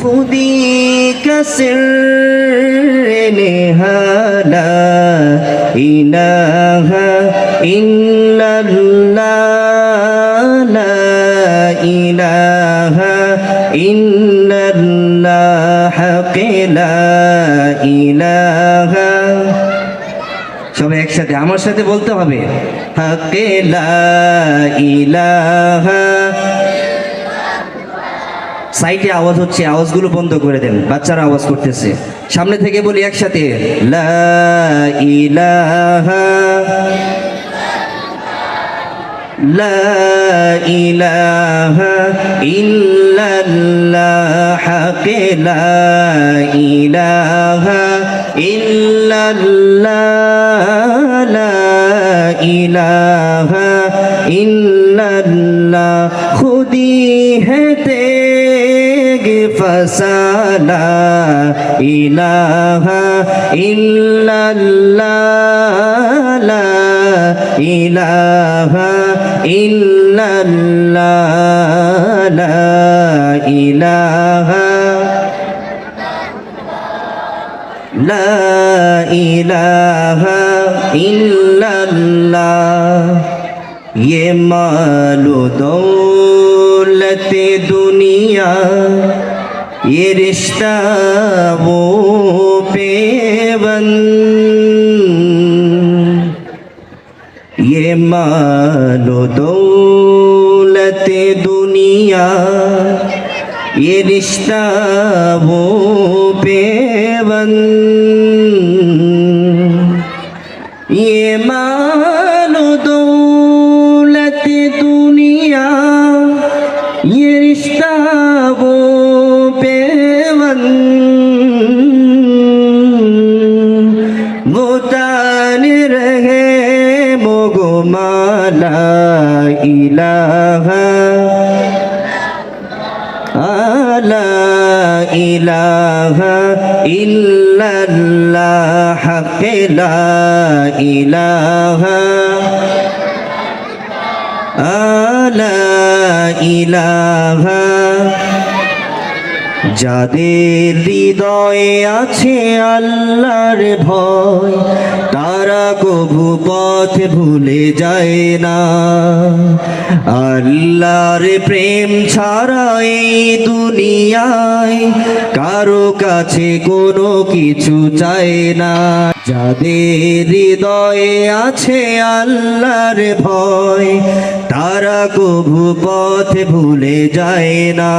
खुदी का सिर निहाला इलाहा इल्लल्लाह ला इलाहा इल्लल्लाह ला इलाहा। সবাই একসাথে আমার সাথে বলতে হবে, হাক্কে লা ইলাহা। সাইটে আওয়াজ হচ্ছে, আওয়াজগুলো বন্ধ করে দেন, বাচ্চারা আওয়াজ করতেছে। সামনে থেকে বলি একসাথে, লা ইলাহা লা ইলাহা ইল্লাল্লাহ হাক্কে লা ইলাহা ইল্লাল্লাহ লা ইলাহা ইল্লাল্লাহ খুদি है तेग फसाला इलाहा इल्लल्लाह ला इलाहा इल्लल्लाह ला इलाहा ला इलाहा इल्लल्लाह। ये मालो दौलत दुनिया ये रिश्ता वो पेवन, ये मालो दौलत दुनिया ये रिश्ता वो पेवन, ये मालो दौलत दुनिया ये रिश्ता वो पेवन, वो ताने रहे मोगो माला इलाहा ला इलाहा इल्लल्लाह हक्के ला इलाहा ला इलाहा। যাদের হৃদয়ে আছে আল্লাহর ভয় তারা কভু পথ ভুলে যায় না, আল্লাহর প্রেম ছাড়া এই দুনিয়ায় কারো কাছে কোনো কিছু চায় না। যাদের হৃদয়ে আছে আল্লাহর ভয় তারা কভু পথ ভুলে যায় না,